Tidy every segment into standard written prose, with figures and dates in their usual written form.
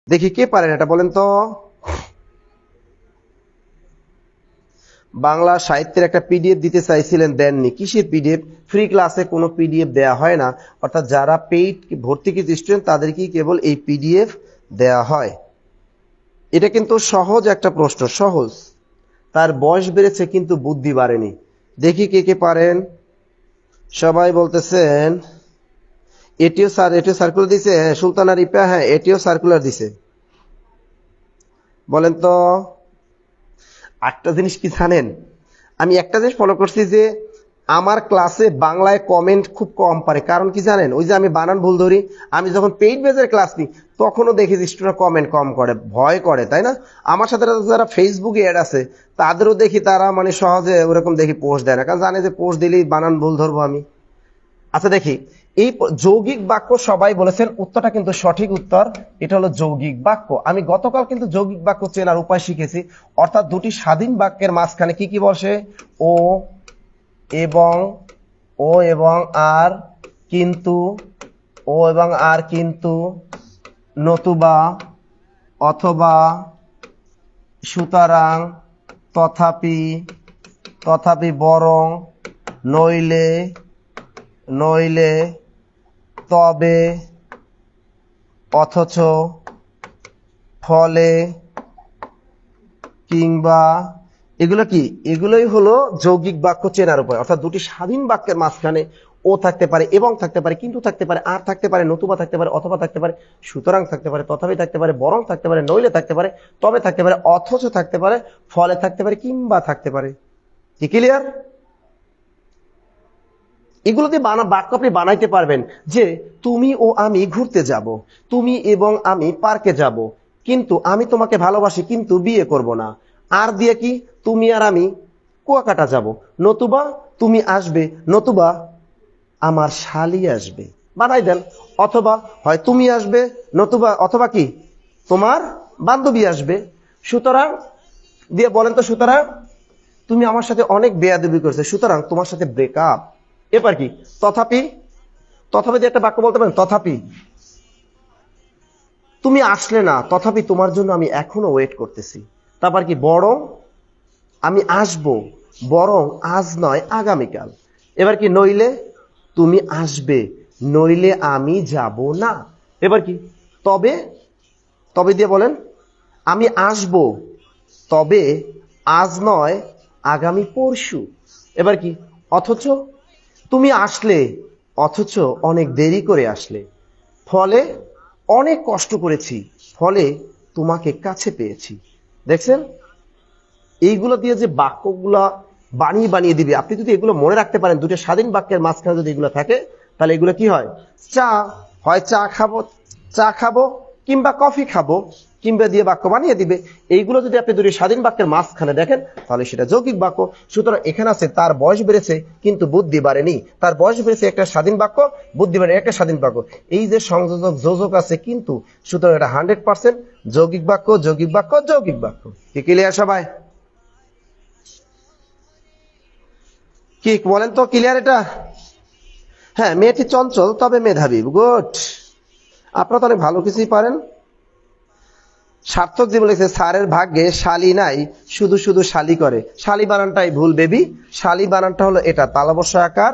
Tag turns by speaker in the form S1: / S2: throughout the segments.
S1: দেখি কে পারেন এটা বলেন তো। বাংলা সাহিত্যের একটা পিডিএফ দিতে চাইছিলেন, দেননি। কিসের পিডিএফ? ফ্রি ক্লাসে কোনো পিডিএফ দেয়া হয় না, অর্থাৎ যারা পেইড ভর্তিকৃত স্টুডেন্ট তাদেরকেই কেবল এই পিডিএফ দেয়া হয়। এটা কিন্তু সহজ একটা প্রশ্ন, সহজ। তার বয়স বেড়েছে কিন্তু বুদ্ধি বাড়েনি। দেখি কে কে পারেন। সবাই বলতেছেন এটিও সার্কুলার দিছে। হ্যাঁ, সুলতানা রিপা, হ্যাঁ এটিও সার্কুলার দিছে। বলেন তো। একটা জিনিস কি জানেন, আমি একটা জিনিস ফলো করছি যে আমার ক্লাসে বাংলায় কমেন্ট খুব কম পারে। কারণ কি জানেন, ওই যে আমি বানান ভুল ধরি। আমি যখন পেইড বেজের ক্লাস নিই তখনও দেখি যে স্টুডেন্ট কমেন্ট কম করে, ভয় করে, তাই না? আমার সাথে যারা ফেসবুকে অ্যাড আছে তাদেরও দেখি তারা মানে সহজে ওরকম দেখি পোস্ট দেয় না, কারণ জানে যে পোস্ট দিলেই বানান ভুল ধরবো আমি। আচ্ছা দেখি, এই যৌগিক বাক্য সবাই বলেছেন, উত্তরটা কিন্তু সঠিক উত্তর। এটা হলো যৌগিক বাক্য। আমি গতকাল কিন্তু যৌগিক বাক্য চেনার উপায় শিখেছি, অর্থাৎ দুটি স্বাধীন বাক্যের মাঝখানে কি কি বসে? ও এবং আর, কিন্তু, ও এবং আর কিন্তু, নতুবা, অথবা, সুতরাং, তথাপি, বরং, নইলে, তবে, অথচ, ফলে, কিংবা। এগুলো কি? এগুলোই হলো যৌগিক বাক্য চেনার উপায়। অর্থাৎ দুটি স্বাধীন বাক্যের মাঝখানে ও থাকতে পারে, এবং থাকতে পারে, কিন্তু থাকতে পারে, আর থাকতে পারে, নতুবা থাকতে পারে, অথবা থাকতে পারে, সুতরাং থাকতে পারে, তথাপি থাকতে পারে, বরং থাকতে পারে, নইলে থাকতে পারে, তবে থাকতে পারে, অথচ থাকতে পারে, ফলে থাকতে পারে, কিংবা থাকতে পারে। কি ক্লিয়ার? এগুলো দিয়ে বাক্য আপনি বানাইতে পারবেন যে তুমি ও আমি ঘুরতে যাব, তুমি এবং আমি পার্কে যাব, কিন্তু আমি তোমাকে ভালোবাসি কিন্তু বিয়ে করব না। আর দিয়ে কি? তুমি আর আমি কুয়াকাটা যাব, নতুবা তুমি আসবে, নতুবা আমার শালি আসবে। বানাই দেন। অথবা হয় তুমি আসবে, অথবা কি তোমার বান্ধবী আসবে। সুতরাং দিয়ে বলেন তো, সুতরাং তুমি আমার সাথে অনেক বেয়াদবি করেছে, সুতরাং তোমার সাথে ব্রেকআপ। এবার কি? তথাপি দিয়ে একটা বাক্য বলতে পারেন, তথাপি তুমি আসলে না, তথাপি তোমার জন্য আমি এখনো ওয়েট করতেছি। তারপর কি? বরং আমি আসবো, বরং আজ নয় আগামীকাল। এবার কি? নইলে তুমি আসবে, নইলে আমি যাব না। এবার কি? তবে দিয়ে বলেন আমি আসবো, তবে আজ নয় আগামী পরশু। এবার কি? অথচ তুমি আসলে, অথচ অনেক দেরি করে আসলে, ফলে অনেক কষ্ট করেছি, ফলে তোমাকে কাছে পেয়েছি। দেখছেন, এইগুলো দিয়ে যে বাক্যগুলা বানিয়ে দিবে, আপনি যদি এগুলো মনে রাখতে পারেন, দুটো স্বাধীন বাক্যের মাঝখানে যদি এগুলো থাকে, তাহলে এগুলো কি হয়? হয় চা খাবো কিংবা কফি খাবো, কিংবা দিয়ে বাক্য বানিয়ে দিবে। এইগুলো যদি আপনি দুটি স্বাধীন বাক্যের মাঝখানে দেখেন তাহলে সেটা যৌগিক বাক্য। সুতরাং এখানে আছে তার বয়স বেড়েছে কিন্তু বুদ্ধি বাড়েনি। তার বয়স বেড়েছে একটা স্বাধীন বাক্য, বুদ্ধি বাড়েনি একটা স্বাধীন বাক্য। এই যে সংযোজক যোজক আছে কিন্তু, সুতরাং এটা 100% যৌগিক বাক্য। কি ক্লিয়ার সবাই? কি বলেন তো, ক্লিয়ার এটা? হ্যাঁ, মেয়েটি চঞ্চল তবে মেধাবী। গুড, আপনারা তো অনেক ভালো কিছুই পারেন। সার্থক জীবন লিখছে, স্যারের ভাগ্যে শালি নাই, শুধু শালি করে। শালি বানানটাই ভুল বেবি। শালি বানানটা হলো এটা, তালবস্য আকার,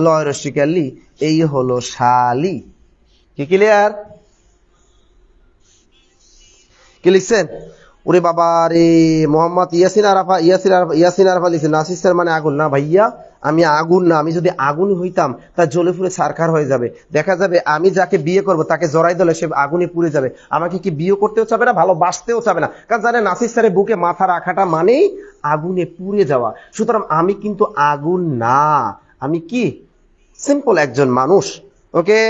S1: লয় রসিকার লি, এই হলো শালি। কি ক্লিয়ার? কি লিখছেন? ওরে বাবা রে, মোহাম্মদ ইয়াসিন আরাফা লিখছে নাসির স্যার মানে আগুন। না ভাইয়া, আমি আগুন না। আমি যদি আগুন হইতাম তা জ্বলে পুড়ে ছারখার হয়ে যাবে। দেখা যাবে আমি যাকে বিয়ে করব তাকে জড়াই দিলে সে আগুনে পুড়ে যাবে। আমাকে কি বিয়ে করতেও চাবে না, ভালোবাসতেও চাবে না, কারণ জানে নাসির স্যারের বুকে মাথা রাখাটা মানেই আগুনে পুড়ে যাওয়া। সুতরাং আমি কিন্তু আগুন না, আমি কি সিম্পল একজন মানুষ। ওকে,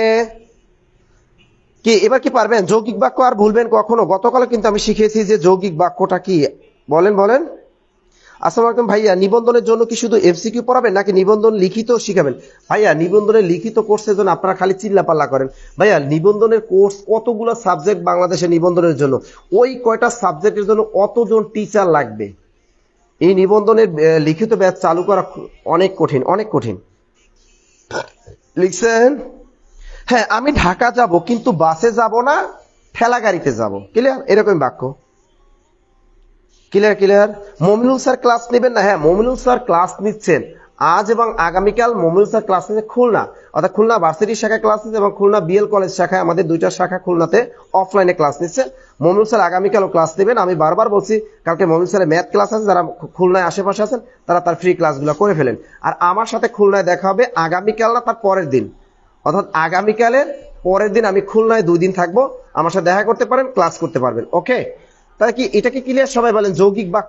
S1: কি এবার কি পারবেন? যৌগিক বাক্য আর ভুলবেন কখনো? গতকাল কিন্তু আমি শিখিয়েছি যে যৌগিক বাক্যটা কি। বলেন। আসসালামু আলাইকুম ভাইয়া, নিবন্ধনের জন্য কি শুধু এমসিকিউ পড়াবেন নাকি নিবন্ধন লিখিত শিখাবেন? ভাইয়া, নিবন্ধনের লিখিত কোর্সের জন্য আপনারা খালি চিল্লাপাল্লা করেন। ভাইয়া, নিবন্ধনের কোর্স কতগুলো সাবজেক্ট বাংলাদেশে নিবন্ধনের জন্য, ওই কয়টা সাবজেক্টের জন্য অতজন টিচার লাগবে। এই নিবন্ধনের লিখিত ব্যাচ চালু করা অনেক কঠিন। লিখছেন? হ্যাঁ, আমি ঢাকা যাব কিন্তু বাসে যাব না, ঠেলা গাড়িতে যাব। ক্লিয়ার? এরকম বাক্য। Clear clear. Mominul sir class নেবেন না? হ্যাঁ, মমিনুল স্যার ক্লাস নিচ্ছেন আজ এবং আগামীকাল। মমিনুল স্যার ক্লাস নিচ্ছে খুলনা, অর্থাৎ খুলনা ভার্সিটি শাখায় ক্লাস নিচ্ছে এবং খুলনা বিএল কলেজ শাখায়, আমাদের দুইটা শাখা খুলনাতে অফলাইনে ক্লাস নিচ্ছে। মমিনুল স্যার আগামীকালও ক্লাস নেবেন। আমি বারবার বলছি কালকে মমিনুল স্যারের ম্যাথ ক্লাস আছে, যারা খুলনায় আশেপাশে আছেন তারা তার ফ্রি ক্লাসগুলো করে ফেলেন। আর আমার সাথে খুলনায় দেখা হবে আগামীকাল না তার পরের দিন, অর্থাৎ আগামীকালের পরের দিন আমি খুলনায় 2 দিন থাকবো। আমার সাথে দেখা করতে পারেন, ক্লাস করতে পারবেন। ওকে, তাহলে কি এটা কি ক্লিয়ার? সবাই বলেন যৌগিক বাক্য।